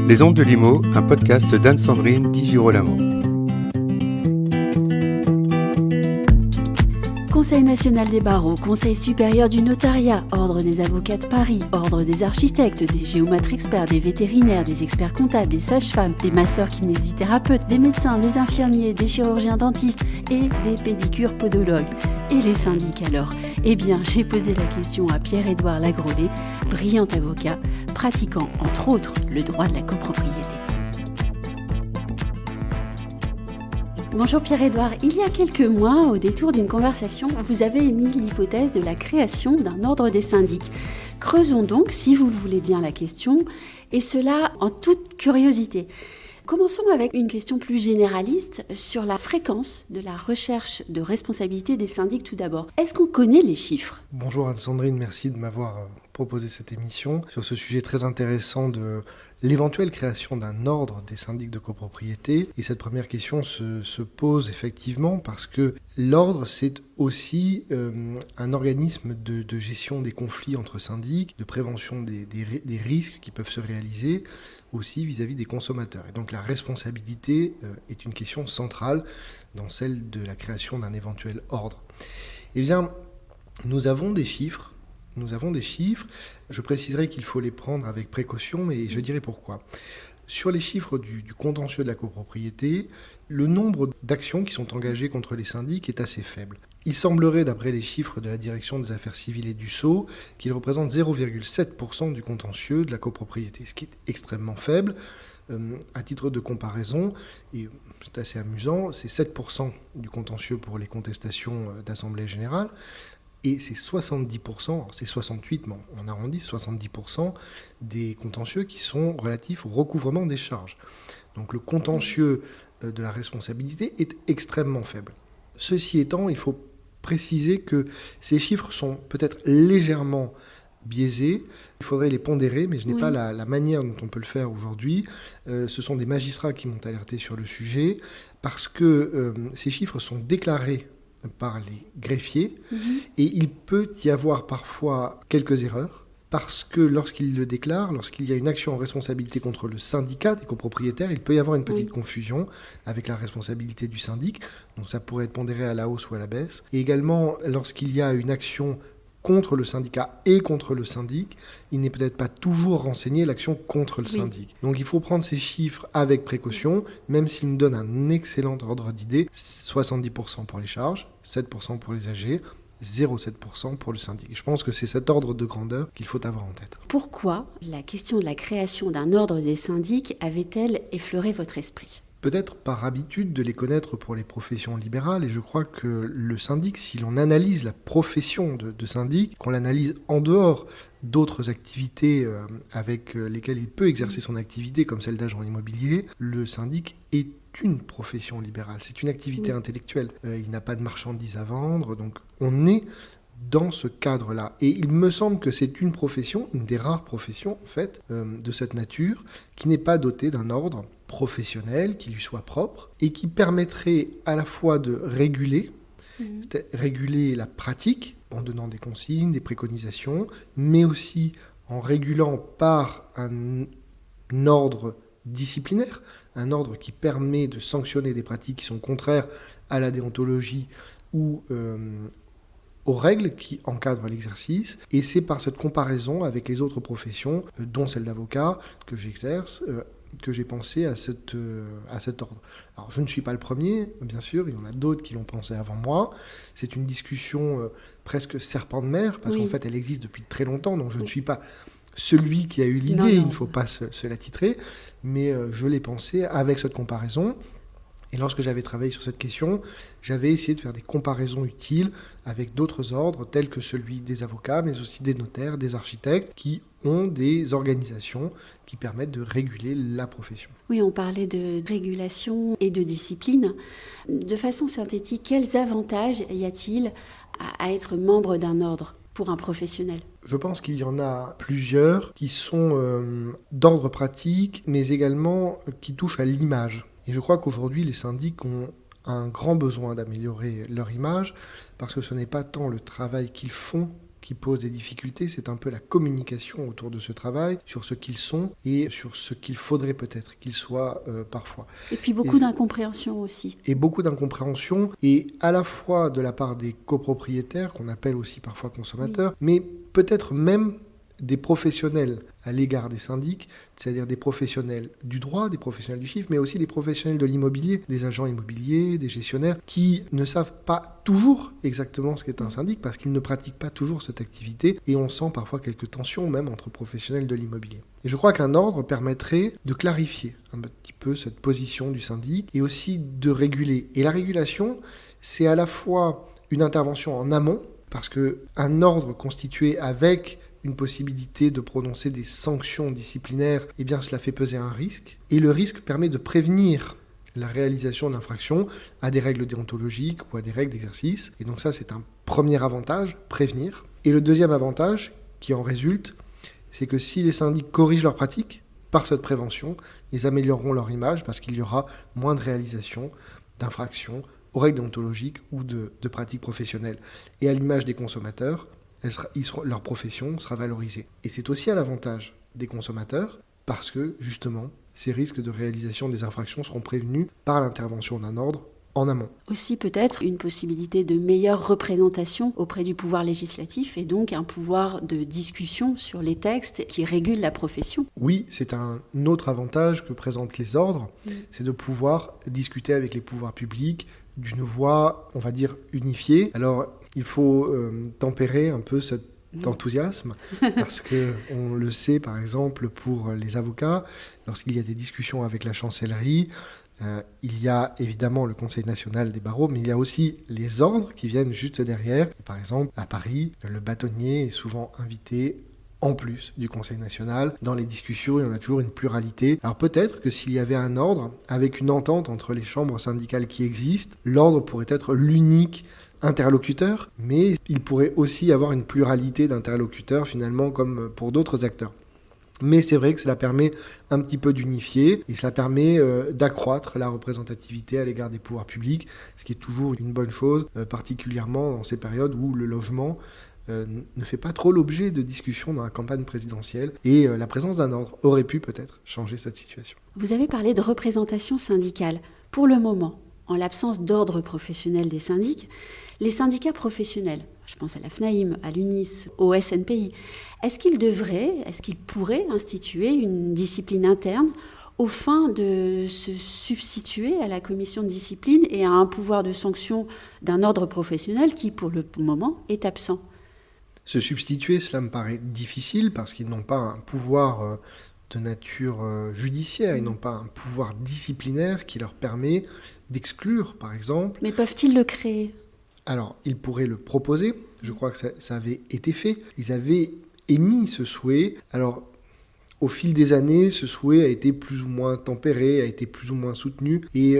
Les Ondes de Limo, un podcast d'Anne-Sandrine Di Girolamo. Conseil national des barreaux, Conseil supérieur du notariat, Ordre des avocats de Paris, Ordre des architectes, des géomètres experts, des vétérinaires, des experts comptables, des sages-femmes, des masseurs-kinésithérapeutes, des médecins, des infirmiers, des chirurgiens dentistes et des pédicures podologues. Et les syndics alors ? Eh bien, j'ai posé la question à Pierre-Édouard Lagrolet, brillant avocat, pratiquant entre autres le droit de la copropriété. Bonjour Pierre-Édouard, il y a quelques mois, au détour d'une conversation, vous avez émis l'hypothèse de la création d'un ordre des syndics. Creusons donc, si vous le voulez bien, la question, et cela en toute curiosité. Commençons avec une question plus généraliste sur la fréquence de la recherche de responsabilité des syndics tout d'abord. Est-ce qu'on connaît les chiffres ? Bonjour Anne-Sandrine, merci de m'avoir proposé cette émission sur ce sujet très intéressant de l'éventuelle création d'un ordre des syndics de copropriété. Et cette première question se pose effectivement parce que l'ordre, c'est aussi un organisme de gestion des conflits entre syndics, de prévention des risques qui peuvent se réaliser aussi vis-à-vis des consommateurs. Et donc la responsabilité est une question centrale dans celle de la création d'un éventuel ordre. Eh bien, nous avons des chiffres. Je préciserai qu'il faut les prendre avec précaution et je dirai pourquoi. Sur les chiffres du contentieux de la copropriété, le nombre d'actions qui sont engagées contre les syndics est assez faible. Il semblerait, d'après les chiffres de la Direction des affaires civiles et du Sceau, qu'il représente 0,7% du contentieux de la copropriété, ce qui est extrêmement faible. À titre de comparaison, et c'est assez amusant, c'est 7% du contentieux pour les contestations d'Assemblée générale, et c'est 70%, c'est 68%, mais on arrondit, 70% des contentieux qui sont relatifs au recouvrement des charges. Donc le contentieux de la responsabilité est extrêmement faible. Ceci étant, il faut préciser que ces chiffres sont peut-être légèrement biaisés. Il faudrait les pondérer, mais je n'ai pas la manière dont on peut le faire aujourd'hui. Ce sont des magistrats qui m'ont alerté sur le sujet, parce que ces chiffres sont déclarés par les greffiers, et il peut y avoir parfois quelques erreurs, parce que lorsqu'ils le déclarent, lorsqu'il y a une action en responsabilité contre le syndicat des copropriétaires, il peut y avoir une petite confusion avec la responsabilité du syndic, donc ça pourrait être pondéré à la hausse ou à la baisse. Et également, lorsqu'il y a une action contre le syndicat et contre le syndic, il n'est peut-être pas toujours renseigné l'action contre le syndic. Donc il faut prendre ces chiffres avec précaution, même s'ils nous donnent un excellent ordre d'idée. 70% pour les charges, 7% pour les AG, 0,7% pour le syndic. Je pense que c'est cet ordre de grandeur qu'il faut avoir en tête. Pourquoi la question de la création d'un ordre des syndics avait-elle effleuré votre esprit ? Peut-être par habitude de les connaître pour les professions libérales, et je crois que le syndic, si l'on analyse la profession de syndic, qu'on l'analyse en dehors d'autres activités avec lesquelles il peut exercer son activité, comme celle d'agent immobilier, le syndic est une profession libérale, c'est une activité intellectuelle. Il n'a pas de marchandises à vendre, donc on est dans ce cadre-là. Et il me semble que c'est une profession, une des rares professions en fait, de cette nature, qui n'est pas dotée d'un ordre professionnel qui lui soit propre et qui permettrait à la fois de réguler la pratique en donnant des consignes, des préconisations, mais aussi en régulant par un ordre disciplinaire, un ordre qui permet de sanctionner des pratiques qui sont contraires à la déontologie ou aux règles qui encadrent l'exercice. Et c'est par cette comparaison avec les autres professions, dont celle d'avocat, que j'exerce, que j'ai pensé à cet ordre. Alors je ne suis pas le premier, bien sûr, il y en a d'autres qui l'ont pensé avant moi. C'est une discussion presque serpent de mer, parce qu'en fait elle existe depuis très longtemps, donc je ne suis pas celui qui a eu l'idée, il ne faut pas se l'attitrer, mais je l'ai pensé avec cette comparaison. Et lorsque j'avais travaillé sur cette question, j'avais essayé de faire des comparaisons utiles avec d'autres ordres, tels que celui des avocats, mais aussi des notaires, des architectes, qui ont des organisations qui permettent de réguler la profession. Oui, on parlait de régulation et de discipline. De façon synthétique, quels avantages y a-t-il à être membre d'un ordre pour un professionnel ? Je pense qu'il y en a plusieurs qui sont d'ordre pratique, mais également qui touchent à l'image. Et je crois qu'aujourd'hui, les syndics ont un grand besoin d'améliorer leur image, parce que ce n'est pas tant le travail qu'ils font qui pose des difficultés, c'est un peu la communication autour de ce travail, sur ce qu'ils sont et sur ce qu'il faudrait peut-être qu'ils soient parfois. Et puis beaucoup d'incompréhension aussi. Et beaucoup d'incompréhension, et à la fois de la part des copropriétaires, qu'on appelle aussi parfois consommateurs, mais peut-être même des professionnels à l'égard des syndics, c'est-à-dire des professionnels du droit, des professionnels du chiffre, mais aussi des professionnels de l'immobilier, des agents immobiliers, des gestionnaires, qui ne savent pas toujours exactement ce qu'est un syndic, parce qu'ils ne pratiquent pas toujours cette activité, et on sent parfois quelques tensions même entre professionnels de l'immobilier. Et je crois qu'un ordre permettrait de clarifier un petit peu cette position du syndic, et aussi de réguler. Et la régulation, c'est à la fois une intervention en amont, parce qu'un ordre constitué avec une possibilité de prononcer des sanctions disciplinaires, eh bien cela fait peser un risque. Et le risque permet de prévenir la réalisation d'infractions à des règles déontologiques ou à des règles d'exercice. Et donc ça, c'est un premier avantage, prévenir. Et le deuxième avantage qui en résulte, c'est que si les syndics corrigent leurs pratiques, par cette prévention, ils amélioreront leur image parce qu'il y aura moins de réalisation d'infractions aux règles déontologiques ou de pratiques professionnelles. Et à l'image des consommateurs, leur profession sera valorisée. Et c'est aussi à l'avantage des consommateurs parce que, justement, ces risques de réalisation des infractions seront prévenus par l'intervention d'un ordre en amont. Aussi peut-être une possibilité de meilleure représentation auprès du pouvoir législatif et donc un pouvoir de discussion sur les textes qui régulent la profession. Oui, c'est un autre avantage que présentent les ordres, c'est de pouvoir discuter avec les pouvoirs publics d'une voix, on va dire, unifiée. Alors, il faut tempérer un peu cet enthousiasme, parce qu'on le sait, par exemple, pour les avocats, lorsqu'il y a des discussions avec la chancellerie, il y a évidemment le Conseil national des barreaux, mais il y a aussi les ordres qui viennent juste derrière. Et par exemple, à Paris, le bâtonnier est souvent invité en plus du Conseil national. Dans les discussions, il y en a toujours une pluralité. Alors peut-être que s'il y avait un ordre, avec une entente entre les chambres syndicales qui existent, l'ordre pourrait être l'unique interlocuteur, mais il pourrait aussi avoir une pluralité d'interlocuteurs finalement comme pour d'autres acteurs. Mais c'est vrai que cela permet un petit peu d'unifier et cela permet d'accroître la représentativité à l'égard des pouvoirs publics, ce qui est toujours une bonne chose, particulièrement dans ces périodes où le logement ne fait pas trop l'objet de discussions dans la campagne présidentielle et la présence d'un ordre aurait pu peut-être changer cette situation. Vous avez parlé de représentation syndicale. Pour le moment, en l'absence d'ordre professionnel des syndics, les syndicats professionnels, je pense à la FNAIM, à l'UNIS, au SNPI, est-ce qu'ils pourraient instituer une discipline interne au fin de se substituer à la commission de discipline et à un pouvoir de sanction d'un ordre professionnel qui, pour le moment, est absent ? Se substituer, cela me paraît difficile parce qu'ils n'ont pas un pouvoir de nature judiciaire, ils n'ont pas un pouvoir disciplinaire qui leur permet d'exclure, par exemple. Mais peuvent-ils le créer ? Alors, ils pourraient le proposer. Je crois que ça avait été fait. Ils avaient émis ce souhait. Alors, au fil des années, ce souhait a été plus ou moins tempéré, a été plus ou moins soutenu. Et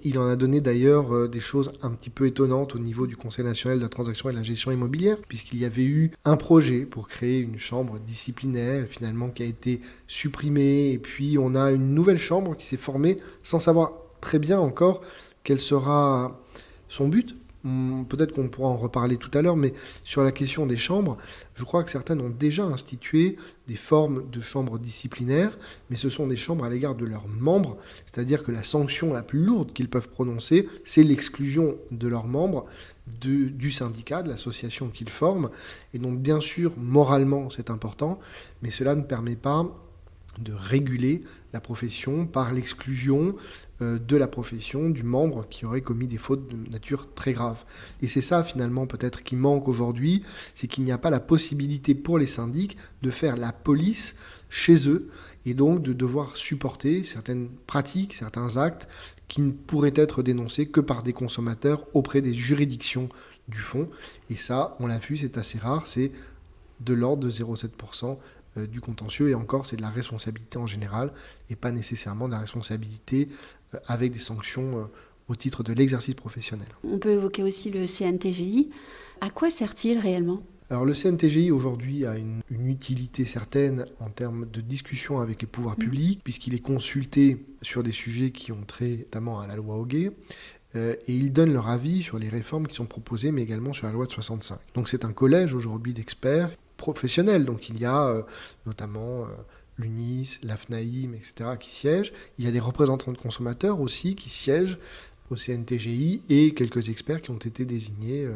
il en a donné d'ailleurs des choses un petit peu étonnantes au niveau du Conseil national de la transaction et de la gestion immobilière, puisqu'il y avait eu un projet pour créer une chambre disciplinaire, finalement, qui a été supprimé. Et puis, on a une nouvelle chambre qui s'est formée sans savoir très bien encore quel sera son but. Peut-être qu'on pourra en reparler tout à l'heure, mais sur la question des chambres, je crois que certaines ont déjà institué des formes de chambres disciplinaires, mais ce sont des chambres à l'égard de leurs membres, c'est-à-dire que la sanction la plus lourde qu'ils peuvent prononcer, c'est l'exclusion de leurs membres du syndicat, de l'association qu'ils forment. Et donc, bien sûr, moralement, c'est important, mais cela ne permet pas de réguler la profession par l'exclusion de la profession du membre qui aurait commis des fautes de nature très grave. Et c'est ça finalement peut-être qui manque aujourd'hui, c'est qu'il n'y a pas la possibilité pour les syndics de faire la police chez eux et donc de devoir supporter certaines pratiques, certains actes qui ne pourraient être dénoncés que par des consommateurs auprès des juridictions du fond. Et ça, on l'a vu, c'est assez rare, c'est de l'ordre de 0,7% du contentieux, et encore c'est de la responsabilité en général et pas nécessairement de la responsabilité avec des sanctions au titre de l'exercice professionnel. On peut évoquer aussi le CNTGI. À quoi sert-il réellement ? Alors le CNTGI aujourd'hui a une utilité certaine en termes de discussion avec les pouvoirs publics, puisqu'il est consulté sur des sujets qui ont trait notamment à la loi Hoguet. et ils donnent leur avis sur les réformes qui sont proposées, mais également sur la loi de 65. Donc c'est un collège aujourd'hui d'experts professionnels. Donc il y a notamment l'UNIS, l'AFNAIM, etc. qui siègent. Il y a des représentants de consommateurs aussi qui siègent au CNTGI et quelques experts qui ont été désignés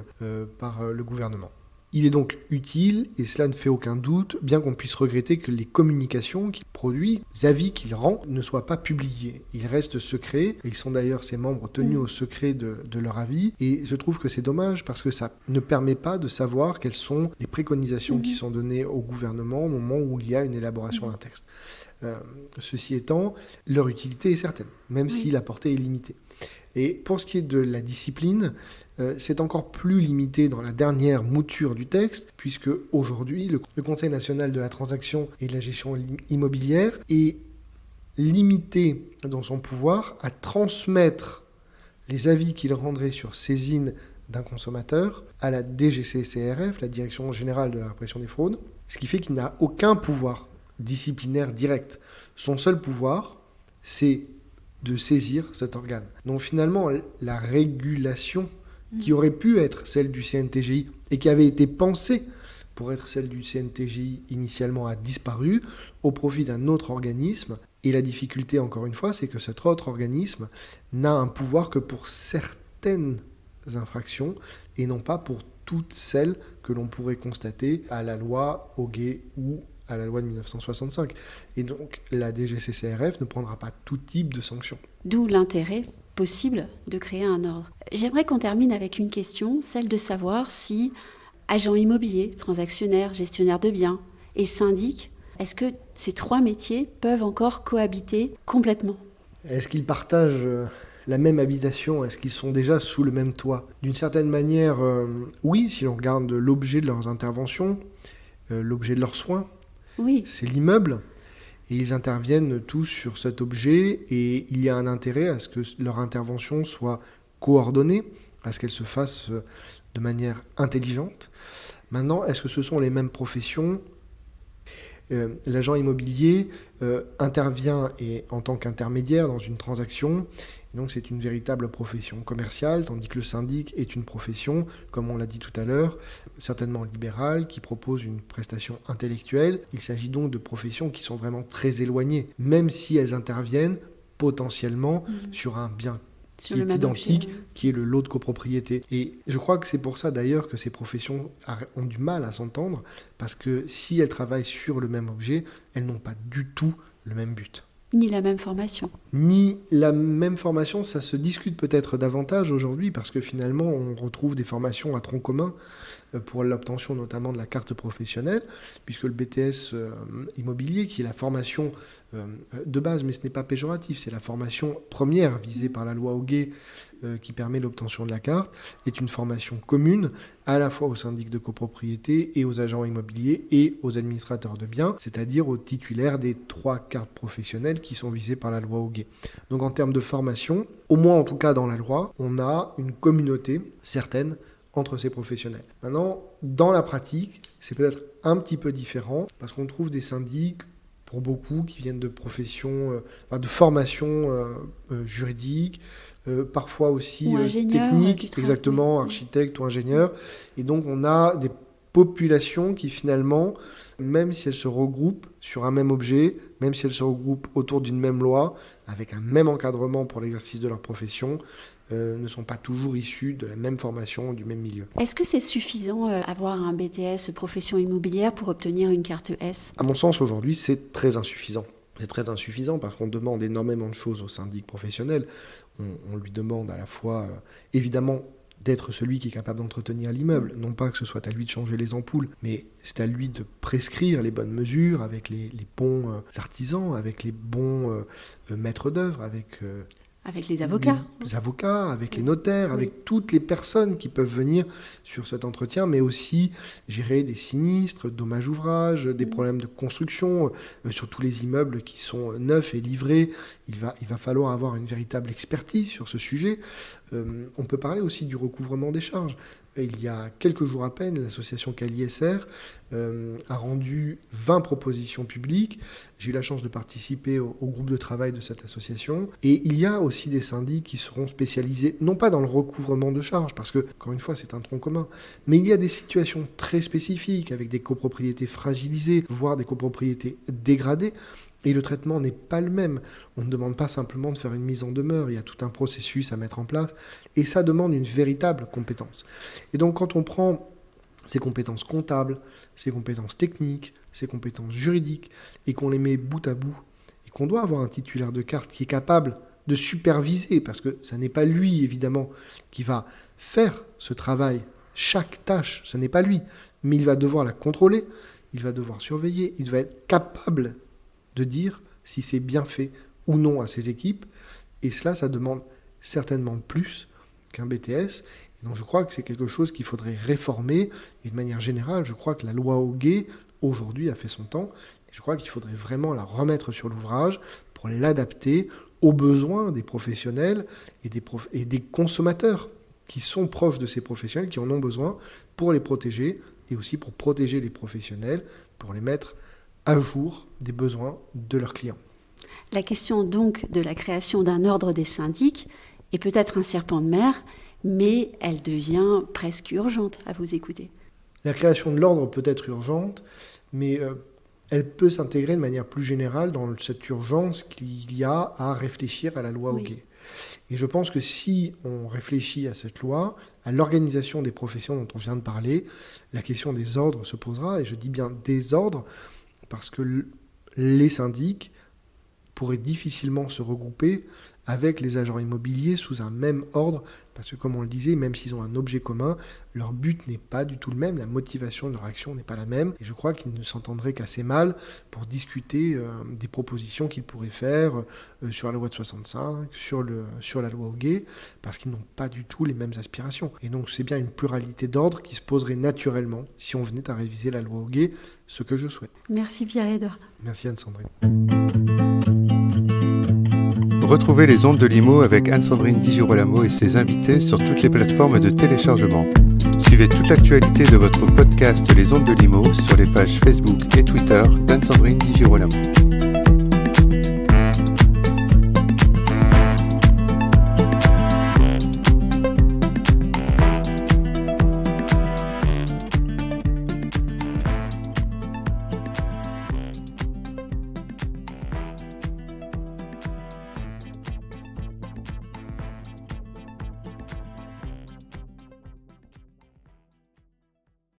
par le gouvernement. Il est donc utile, et cela ne fait aucun doute, bien qu'on puisse regretter que les communications qu'il produit, les avis qu'il rend, ne soient pas publiés. Ils restent secrets, et ils sont d'ailleurs, ces membres, tenus au secret de leur avis, et je trouve que c'est dommage parce que ça ne permet pas de savoir quelles sont les préconisations qui sont données au gouvernement au moment où il y a une élaboration d'un texte. Ceci étant, leur utilité est certaine, même si la portée est limitée. Et pour ce qui est de la discipline, c'est encore plus limité dans la dernière mouture du texte, puisque aujourd'hui, le Conseil national de la transaction et de la gestion immobilière est limité dans son pouvoir à transmettre les avis qu'il rendrait sur saisine d'un consommateur à la DGCCRF, la Direction générale de la répression des fraudes, ce qui fait qu'il n'a aucun pouvoir disciplinaire direct. Son seul pouvoir, c'est de saisir cet organe. Donc finalement, la régulation qui aurait pu être celle du CNTGI et qui avait été pensée pour être celle du CNTGI initialement a disparu au profit d'un autre organisme. Et la difficulté, encore une fois, c'est que cet autre organisme n'a un pouvoir que pour certaines infractions et non pas pour toutes celles que l'on pourrait constater à la loi Hoguet ou à la loi de 1965. Et donc, la DGCCRF ne prendra pas tout type de sanctions. D'où l'intérêt possible de créer un ordre. J'aimerais qu'on termine avec une question, celle de savoir si agent immobilier, transactionnaire, gestionnaire de biens et syndic, est-ce que ces trois métiers peuvent encore cohabiter complètement ? Est-ce qu'ils partagent la même habitation ? Est-ce qu'ils sont déjà sous le même toit ? D'une certaine manière, oui, si l'on regarde l'objet de leurs interventions, l'objet de leurs soins, oui. C'est l'immeuble, et ils interviennent tous sur cet objet, et il y a un intérêt à ce que leur intervention soit coordonnée, à ce qu'elle se fasse de manière intelligente. Maintenant, est-ce que ce sont les mêmes professions ? L'agent immobilier intervient en tant qu'intermédiaire dans une transaction, et donc c'est une véritable profession commerciale, tandis que le syndic est une profession, comme on l'a dit tout à l'heure, certainement libérale, qui propose une prestation intellectuelle. Il s'agit donc de professions qui sont vraiment très éloignées, même si elles interviennent potentiellement sur un bien qui est identique, qui est le lot de copropriété. Et je crois que c'est pour ça d'ailleurs que ces professions ont du mal à s'entendre, parce que si elles travaillent sur le même objet, elles n'ont pas du tout le même but. Ni la même formation. Ni la même formation, ça se discute peut-être davantage aujourd'hui, parce que finalement on retrouve des formations à tronc commun pour l'obtention notamment de la carte professionnelle, puisque le BTS immobilier, qui est la formation de base, mais ce n'est pas péjoratif, c'est la formation première visée par la loi Hoguet qui permet l'obtention de la carte, est une formation commune à la fois aux syndics de copropriété et aux agents immobiliers et aux administrateurs de biens, c'est-à-dire aux titulaires des 3 cartes professionnelles qui sont visées par la loi Hoguet. Donc en termes de formation, au moins en tout cas dans la loi, on a une communauté certaine entre ces professionnels. Maintenant, dans la pratique, c'est peut-être un petit peu différent, parce qu'on trouve des syndics, pour beaucoup, qui viennent de professions, de formations juridiques, parfois aussi techniques, exactement, architectes ou ingénieurs. Et donc, on a des populations qui, finalement, même si elles se regroupent sur un même objet, même si elles se regroupent autour d'une même loi, avec un même encadrement pour l'exercice de leur profession, ne sont pas toujours issus de la même formation, du même milieu. Est-ce que c'est suffisant avoir un BTS profession immobilière pour obtenir une carte S ? À mon sens, aujourd'hui, c'est très insuffisant. C'est très insuffisant parce qu'on demande énormément de choses au syndic professionnel. On lui demande à la fois, évidemment, d'être celui qui est capable d'entretenir l'immeuble. Non pas que ce soit à lui de changer les ampoules, mais c'est à lui de prescrire les bonnes mesures avec les bons artisans, avec les bons maîtres d'œuvre, avec les avocats. Les avocats, avec les notaires, avec toutes les personnes qui peuvent venir sur cet entretien, mais aussi gérer des sinistres, dommages ouvrages, des problèmes de construction, sur tous les immeubles qui sont neufs et livrés. Il va falloir avoir une véritable expertise sur ce sujet. On peut parler aussi du recouvrement des charges. Il y a quelques jours à peine, l'association CalISR a rendu 20 propositions publiques. J'ai eu la chance de participer au groupe de travail de cette association. Et il y a aussi des syndics qui seront spécialisés, non pas dans le recouvrement de charges, parce que, encore une fois, c'est un tronc commun, mais il y a des situations très spécifiques, avec des copropriétés fragilisées, voire des copropriétés dégradées. Et le traitement n'est pas le même. On ne demande pas simplement de faire une mise en demeure. Il y a tout un processus à mettre en place. Et ça demande une véritable compétence. Et donc, quand on prend ces compétences comptables, ces compétences techniques, ces compétences juridiques, et qu'on les met bout à bout, et qu'on doit avoir un titulaire de carte qui est capable de superviser, parce que ça n'est pas lui, évidemment, qui va faire ce travail, chaque tâche, ce n'est pas lui, mais il va devoir la contrôler, il va devoir surveiller, il va être capable de dire si c'est bien fait ou non à ses équipes. Et cela, ça demande certainement plus qu'un BTS. Et donc je crois que c'est quelque chose qu'il faudrait réformer. Et de manière générale, je crois que la loi Hoguet, aujourd'hui, a fait son temps. Et je crois qu'il faudrait vraiment la remettre sur l'ouvrage pour l'adapter aux besoins des professionnels et des consommateurs qui sont proches de ces professionnels, qui en ont besoin pour les protéger et aussi pour protéger les professionnels, pour les mettre à jour des besoins de leurs clients. La question donc de la création d'un ordre des syndics est peut-être un serpent de mer, mais elle devient presque urgente à vous écouter. La création de l'ordre peut être urgente, mais elle peut s'intégrer de manière plus générale dans cette urgence qu'il y a à réfléchir à la loi Hoguet. Et je pense que si on réfléchit à cette loi, à l'organisation des professions dont on vient de parler, la question des ordres se posera, et je dis bien des ordres, parce que les syndics pourraient difficilement se regrouper avec les agents immobiliers sous un même ordre, parce que comme on le disait, même s'ils ont un objet commun, leur but n'est pas du tout le même, la motivation de leur action n'est pas la même, et je crois qu'ils ne s'entendraient qu'assez mal pour discuter des propositions qu'ils pourraient faire sur la loi de 65, sur la loi Hoguet, parce qu'ils n'ont pas du tout les mêmes aspirations. Et donc c'est bien une pluralité d'ordres qui se poserait naturellement si on venait à réviser la loi Hoguet, ce que je souhaite. Merci Pierre-Édouard. Merci Anne-Sandrine. Retrouvez les ondes de Limo avec Anne-Sandrine Di Girolamo et ses invités sur toutes les plateformes de téléchargement. Suivez toute l'actualité de votre podcast Les ondes de Limo sur les pages Facebook et Twitter d'Anne-Sandrine Di Girolamo.